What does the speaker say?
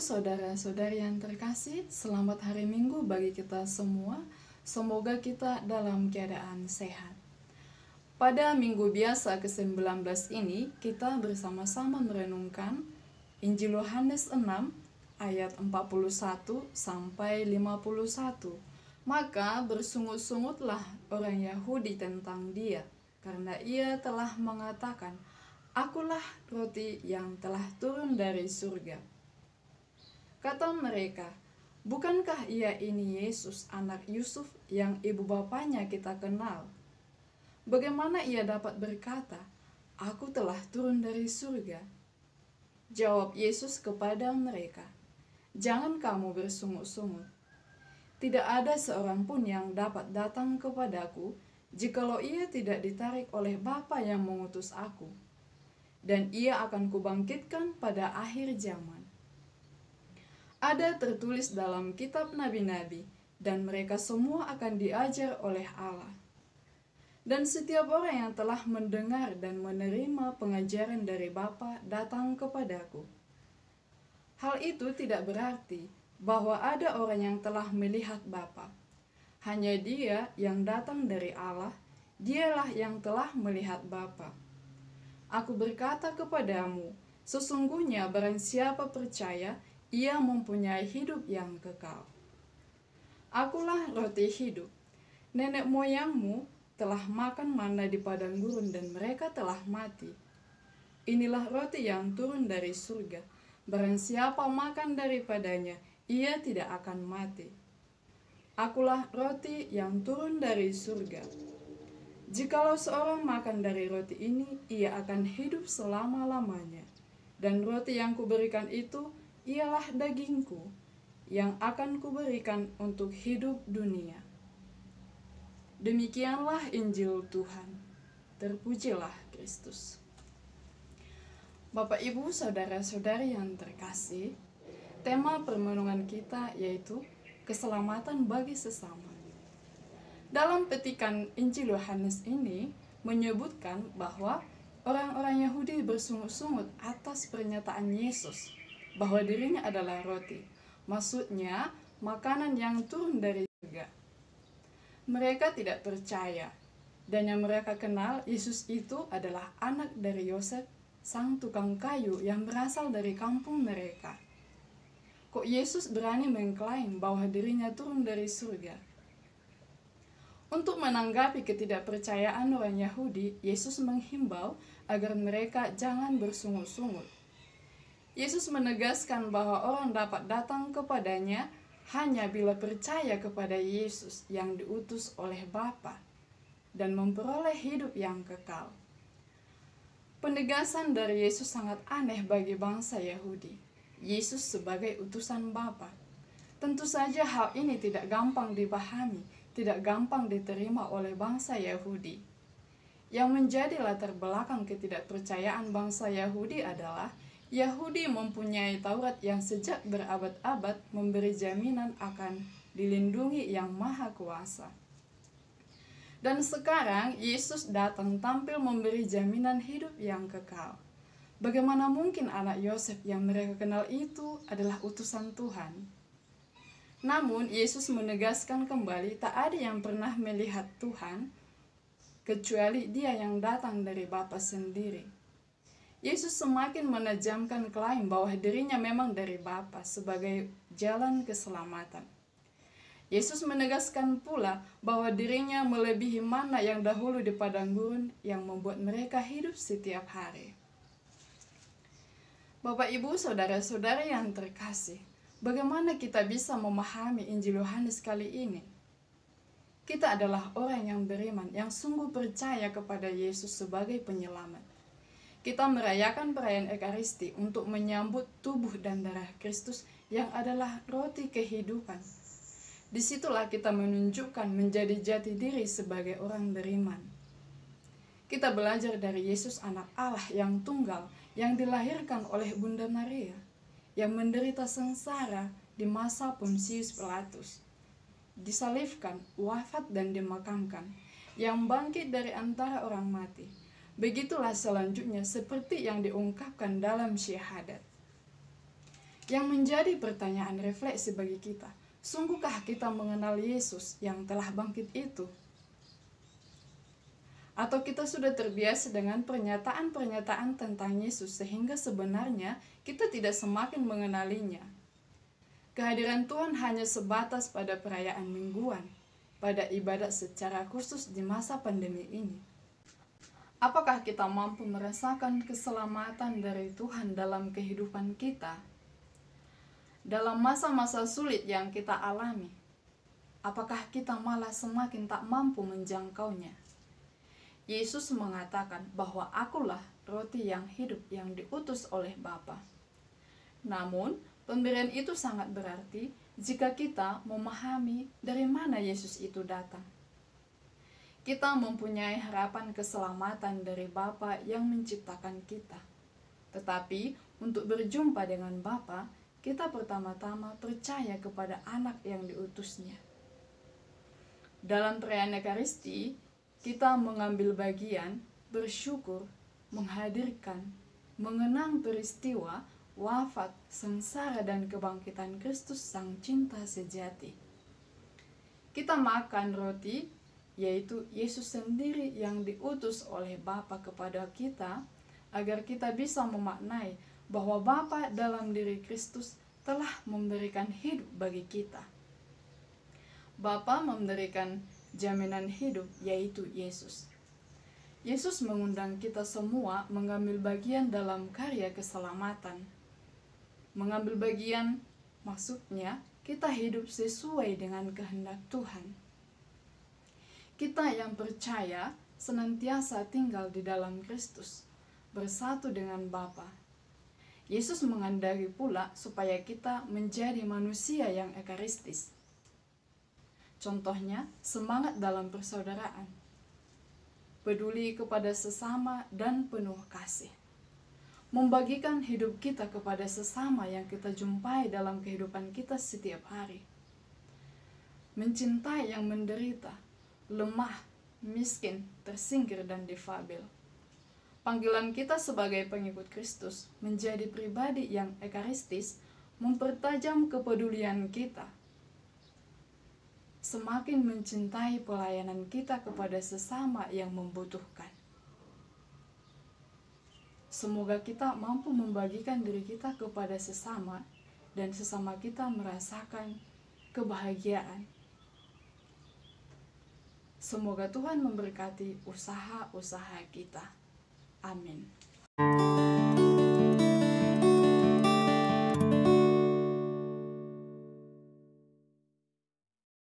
saudara-saudari yang terkasih, selamat hari Minggu bagi kita semua. Semoga kita dalam keadaan sehat. Pada minggu biasa ke-19 ini, kita bersama-sama merenungkan Injil Yohanes 6 ayat 41 sampai 51. Maka bersungut-sungutlah orang Yahudi tentang dia, karena ia telah mengatakan, "Akulah roti yang telah turun dari surga." Kata mereka, "Bukankah ia ini Yesus anak Yusuf yang ibu bapanya kita kenal? Bagaimana ia dapat berkata, 'Aku telah turun dari surga'?" Jawab Yesus kepada mereka, "Jangan kamu bersungut-sungut. Tidak ada seorang pun yang dapat datang kepadaku jikalau ia tidak ditarik oleh Bapa yang mengutus aku. Dan ia akan kubangkitkan pada akhir zaman. Ada tertulis dalam kitab nabi-nabi, dan mereka semua akan diajar oleh Allah. Dan setiap orang yang telah mendengar dan menerima pengajaran dari Bapa datang kepadaku. Hal itu tidak berarti bahwa ada orang yang telah melihat Bapa. Hanya Dia yang datang dari Allah, Dialah yang telah melihat Bapa. Aku berkata kepadamu, sesungguhnya barang siapa percaya, ia mempunyai hidup yang kekal. Akulah roti hidup. Nenek moyangmu telah makan mana di padang gurun dan mereka telah mati. Inilah roti yang turun dari surga. Barang siapa makan daripadanya, ia tidak akan mati. Akulah roti yang turun dari surga. Jikalau seorang makan dari roti ini, ia akan hidup selama-lamanya. Dan roti yang kuberikan itu ialah dagingku yang akan kuberikan untuk hidup dunia. Demikianlah Injil Tuhan. Terpujilah Kristus. Bapak, Ibu, saudara-saudari yang terkasih, tema permenungan kita yaitu keselamatan bagi sesama. Dalam petikan Injil Yohanes ini menyebutkan bahwa orang-orang Yahudi bersungut-sungut atas pernyataan Yesus bahwa dirinya adalah roti, maksudnya makanan yang turun dari surga. Mereka tidak percaya, dan yang mereka kenal Yesus itu adalah anak dari Yosef, sang tukang kayu yang berasal dari kampung mereka. Kok Yesus berani mengklaim bahwa dirinya turun dari surga? Untuk menanggapi ketidakpercayaan orang Yahudi, Yesus menghimbau agar mereka jangan bersungut-sungut. Yesus menegaskan bahwa orang dapat datang kepadanya hanya bila percaya kepada Yesus yang diutus oleh Bapa dan memperoleh hidup yang kekal. Penegasan dari Yesus sangat aneh bagi bangsa Yahudi. Yesus sebagai utusan Bapa. Tentu saja hal ini tidak gampang dipahami, tidak gampang diterima oleh bangsa Yahudi. Yang menjadi latar belakang ketidakpercayaan bangsa Yahudi adalah Yahudi mempunyai Taurat yang sejak berabad-abad memberi jaminan akan dilindungi Yang Maha Kuasa. Dan sekarang Yesus datang tampil memberi jaminan hidup yang kekal. Bagaimana mungkin anak Yosef yang mereka kenal itu adalah utusan Tuhan? Namun Yesus menegaskan kembali tak ada yang pernah melihat Tuhan kecuali Dia yang datang dari Bapa sendiri. Yesus semakin menajamkan klaim bahwa dirinya memang dari Bapa sebagai jalan keselamatan. Yesus menegaskan pula bahwa dirinya melebihi mana yang dahulu di padang gurun yang membuat mereka hidup setiap hari. Bapak, Ibu, saudara-saudara yang terkasih, bagaimana kita bisa memahami Injil Yohanes kali ini? Kita adalah orang yang beriman, yang sungguh percaya kepada Yesus sebagai penyelamat. Kita merayakan perayaan Ekaristi untuk menyambut tubuh dan darah Kristus yang adalah roti kehidupan. Disitulah kita menunjukkan menjadi jati diri sebagai orang beriman. Kita belajar dari Yesus anak Allah yang tunggal, yang dilahirkan oleh Bunda Maria, yang menderita sengsara di masa Pontius Pilatus, disalibkan, wafat dan dimakamkan, yang bangkit dari antara orang mati. Begitulah selanjutnya seperti yang diungkapkan dalam syahadat. Yang menjadi pertanyaan refleksi bagi kita, sungguhkah kita mengenal Yesus yang telah bangkit itu? Atau kita sudah terbiasa dengan pernyataan-pernyataan tentang Yesus sehingga sebenarnya kita tidak semakin mengenalinya. Kehadiran Tuhan hanya sebatas pada perayaan mingguan, pada ibadat secara khusus di masa pandemi ini. Apakah kita mampu merasakan keselamatan dari Tuhan dalam kehidupan kita? Dalam masa-masa sulit yang kita alami, apakah kita malah semakin tak mampu menjangkaunya? Yesus mengatakan bahwa akulah roti yang hidup yang diutus oleh Bapa. Namun, pemberian itu sangat berarti jika kita memahami dari mana Yesus itu datang. Kita mempunyai harapan keselamatan dari Bapa yang menciptakan kita. Tetapi, untuk berjumpa dengan Bapa, kita pertama-tama percaya kepada anak yang diutusnya. Dalam perayaan Ekaristi, kita mengambil bagian, bersyukur, menghadirkan, mengenang peristiwa, wafat, sengsara, dan kebangkitan Kristus Sang Cinta sejati. Kita makan roti, yaitu Yesus sendiri yang diutus oleh Bapa kepada kita, agar kita bisa memaknai bahwa Bapa dalam diri Kristus telah memberikan hidup bagi kita. Bapa memberikan jaminan hidup, yaitu Yesus. Yesus mengundang kita semua mengambil bagian dalam karya keselamatan. Mengambil bagian maksudnya kita hidup sesuai dengan kehendak Tuhan. Kita yang percaya senantiasa tinggal di dalam Kristus, bersatu dengan Bapa. Yesus mengandari pula supaya kita menjadi manusia yang ekaristis. Contohnya, semangat dalam persaudaraan, peduli kepada sesama dan penuh kasih. Membagikan hidup kita kepada sesama yang kita jumpai dalam kehidupan kita setiap hari. Mencintai yang menderita, lemah, miskin, tersingkir, dan difabel. Panggilan kita sebagai pengikut Kristus menjadi pribadi yang ekaristis mempertajam kepedulian kita. Semakin mencintai pelayanan kita kepada sesama yang membutuhkan. Semoga kita mampu membagikan diri kita kepada sesama dan sesama kita merasakan kebahagiaan. Semoga Tuhan memberkati usaha-usaha kita. Amin.